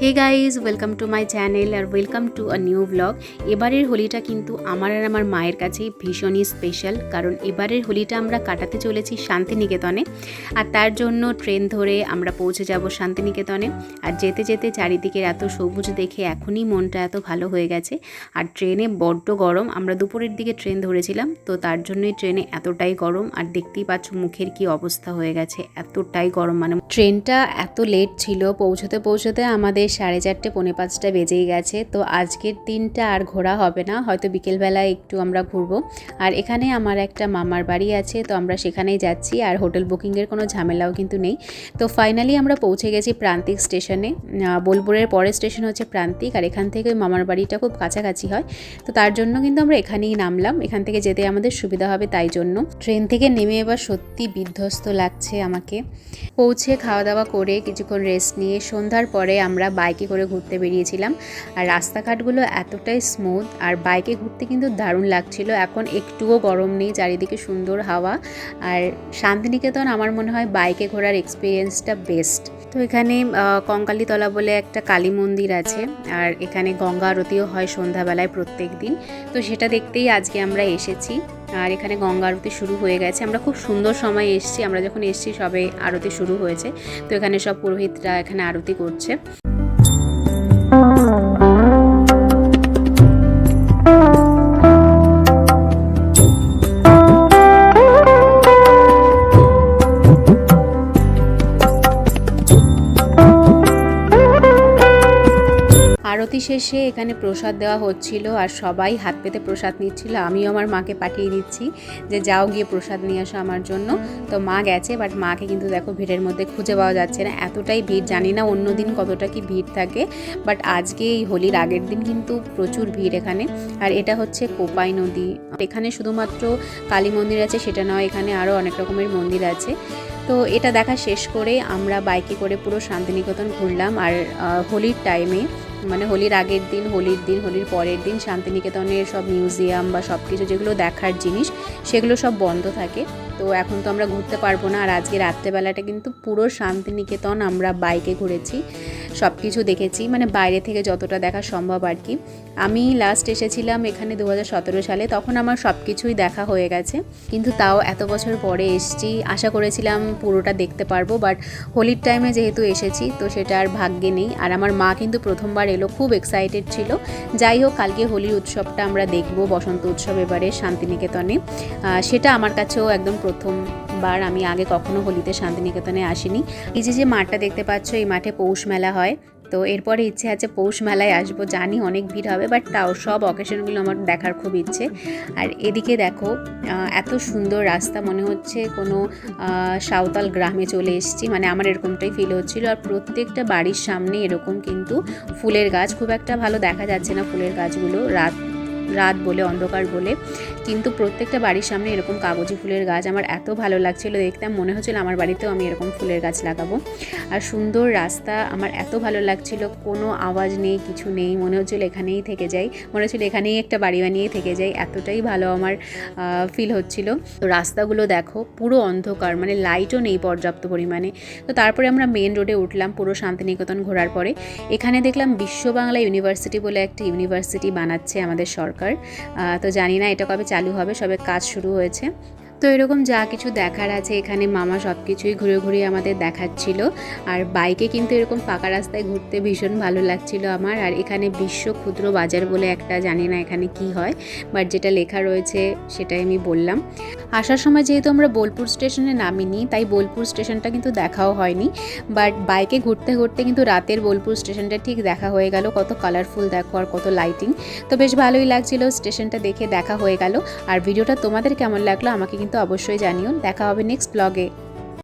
Hey guys, welcome to my channel আর welcome to a new blog. এবারের হোলিটা কিন্তু আমার আর আমার মায়ের কাছে ভীষণই স্পেশাল, কারণ এবারের হোলিটা আমরা কাটাতে চলেছি শান্তিনিকেতনে। আর তার জন্য ট্রেন ধরে আমরা পৌঁছে যাব শান্তিনিকেতনে। আর যেতে যেতে চারিদিকের এত সবুজ দেখে এখনই মনটা এত ভালো হয়ে গেছে। আর ট্রেনে বড্ড গরম, আমরা দুপুরের দিকে ট্রেন ধরেছিলাম, তো তার জন্যই ট্রেনে এতটাই গরম। আর দেখতেই পাচ্ছ মুখের কি অবস্থা হয়ে গেছে, এতটাই গরম। মানে ট্রেনটা এত লেট ছিল, পৌঁছতে পৌঁছতে আমাদের 4:30 পৌনে 5টা বেজেই গেছে। তো আজকের দিনটা আর ঘোরা হবে না, হয়তো বিকেলবেলায় একটু আমরা ঘুরবো। আর এখানে আমার একটা মামার বাড়ি আছে, তো আমরা সেখানেই যাচ্ছি। আর হোটেল বুকিংয়ের কোনো ঝামেলাও কিন্তু নেই। তো ফাইনালি আমরা পৌঁছে গেছি প্রান্তিক স্টেশনে। বোলপুরের পরের স্টেশন হচ্ছে প্রান্তিক, আর এখান থেকে মামার বাড়িটা খুব কাছাকাছি হয়। তো তার জন্য কিন্তু আমরা এখানেই নামলাম, এখান থেকে যেতে আমাদের সুবিধা হবে তাই জন্য। ট্রেন থেকে নেমে এবার সত্যি বিধ্বস্ত লাগছে আমাকে। পৌঁছে খাওয়া দাওয়া করে কিছুক্ষণ রেস্ট নিয়ে সন্ধ্যার পরে আমরা বাইকে করে ঘুরতে বেরিয়েছিলাম। আর রাস্তাঘাটগুলো এতটাই স্মুথ, আর বাইকে ঘুরতে কিন্তু দারুণ লাগছিল। এখন একটুও গরম নেই, চারিদিকে সুন্দর হাওয়া। আর শান্তিনিকেতন আমার মনে হয় বাইকে ঘোরার এক্সপিরিয়েন্সটা বেস্ট। তো এখানে কঙ্কালীতলা বলে একটা কালী মন্দির আছে, আর এখানে গঙ্গা আরতিও হয় সন্ধ্যাবেলায় প্রত্যেক দিন। তো সেটা দেখতেই আজকে আমরা এসেছি। আর এখানে গঙ্গা আরতি শুরু হয়ে গেছে, আমরা খুব সুন্দর সময় এসেছি। আমরা যখন এসেছি সবে আরতি শুরু হয়েছে। তো এখানে সব পুরোহিতরা এখানে আরতি করছে। আরতি শেষে এখানে প্রসাদ দেওয়া হচ্ছিল, আর সবাই হাত পেতে প্রসাদ নিচ্ছিল। আমিও আমার মাকে পাঠিয়ে দিচ্ছি যে যাও গিয়ে প্রসাদ নিয়ে আসো আমার জন্য। তো মা গেছে, বাট মাকে কিন্তু দেখো ভিড়ের মধ্যে খুঁজে পাওয়া যাচ্ছে না, এতটাই ভিড়। জানি না অন্য দিন কতটা কি ভিড় থাকে, বাট আজকে এই হোলির আগের দিন কিন্তু প্রচুর ভিড় এখানে। আর এটা হচ্ছে কোপাই নদী। এখানে শুধুমাত্র কালী মন্দির আছে সেটা নয়, এখানে আরও অনেক রকমের মন্দির আছে। তো এটা দেখা শেষ করে আমরা বাইকে করে পুরো শান্তিনিকেতন ঘুরলাম। আর হোলির টাইমে, মানে হোলির আগের দিন, হোলির দিন, হোলির পরের দিন শান্তিনিকেতনের সব মিউজিয়াম বা সব কিছু যেগুলো দেখার জিনিস সেগুলো সব বন্ধ থাকে। তো এখন তো আমরা ঘুরতে পারবো না। আর আজকে রাত্রেবেলাটা কিন্তু পুরো শান্তিনিকেতন আমরা বাইকে ঘুরেছি, সব কিছু দেখেছি, মানে বাইরে থেকে যতটা দেখা সম্ভব আর কি। আমি লাস্ট এসেছিলাম এখানে 2017 সালে, তখন আমার সব কিছুই দেখা হয়ে গেছে। কিন্তু তাও এত বছর পরে এসেছি, আশা করেছিলাম পুরোটা দেখতে পারবো, বাট হোলির টাইমে যেহেতু এসেছি তো সেটা আর ভাগ্যে নেই। আর আমার মা কিন্তু প্রথমবার এলো, খুব এক্সাইটেড ছিল। যাই হোক, কালকে হোলির উৎসবটা আমরা দেখব, বসন্ত উৎসব এবারে শান্তিনিকেতনে। সেটা আমার কাছেও একদম প্রথমবার, আমি আগে কখনো হোলিতে শান্তিনিকেতনে আসিনি। এই যে মাঠটা দেখতে পাচ্ছ, এই মাঠে পৌষ মেলা হয়। তো এরপরে ইচ্ছে আছে পৌষ মেলায় আসবো, জানি অনেক ভিড় হবে, বাট তাও সব অকেশনগুলো আমার দেখার খুব ইচ্ছে। আর এদিকে দেখো এত সুন্দর রাস্তা, মনে হচ্ছে কোনো সাঁওতাল গ্রামে চলে এসেছি, মানে আমার এরকমটাই ফিল হচ্ছিল। আর প্রত্যেকটা বাড়ির সামনে এরকম কিন্তু ফুলের গাছ, খুব একটা ভালো দেখা যাচ্ছে না ফুলের গাছগুলো, রাত বলে, অন্ধকার বলে, কিন্তু প্রত্যেকটা বাড়ির সামনে এরকম কাগজি ফুলের গাছ। আমার এত ভালো লাগছিল দেখতে, মনে হচ্ছিল আমার বাড়িতেও আমি এরকম ফুলের গাছ লাগাবো। আর সুন্দর রাস্তা, আমার এত ভালো লাগছিল, কোনো আওয়াজ নেই, কিছু নেই, মনে হচ্ছিল এখানেই থেকে যাই, মনে হচ্ছিল এখানেই একটা বাড়ি বানিয়ে থেকে যাই, এতটাই ভালো আমার ফিল হচ্ছিল। তো রাস্তাগুলো দেখো পুরো অন্ধকার, মানে লাইটও নেই পর্যাপ্ত পরিমাণে। তো তারপরে আমরা মেন রোডে উঠলাম পুরো শান্তিনিকেতন ঘোরার পরে। এখানে দেখলাম বিশ্ব বাংলা ইউনিভার্সিটি বলে একটা ইউনিভার্সিটি বানাচ্ছে আমাদের সরকার। তো জানি না এটা কবে চালু হবে, সবে কাজ শুরু হয়েছে। তো এরকম যা কিছু দেখার আছে এখানে মামা সব কিছুই ঘুরে ঘুরে আমাদের দেখাচ্ছিল। আর বাইকে কিন্তু এরকম পাকা রাস্তায় ঘুরতে ভীষণ ভালো লাগছিল আমার। আর এখানে বিশ্ব ক্ষুদ্র বাজার বলে একটা, জানি না এখানে কি হয়, বাট যেটা লেখা রয়েছে সেটাই আমি বললাম। আসার সময় যেহেতু আমরা বোলপুর স্টেশনে নামিনি, তাই বোলপুর স্টেশনটা কিন্তু দেখাও হয়নি, বাট বাইকে ঘুরতে ঘুরতে কিন্তু রাতের বোলপুর স্টেশনটা ঠিক দেখা হয়ে গেল। কত কালারফুল দেখো, আর কত লাইটিং, তো বেশ ভালোই লাগছিল। স্টেশনটা দেখে দেখা হয়ে গেল। আর ভিডিওটা তোমাদের কেমন লাগলো আমাকে কিন্তু অবশ্যই জানিও। দেখা হবে নেক্সট ব্লগে।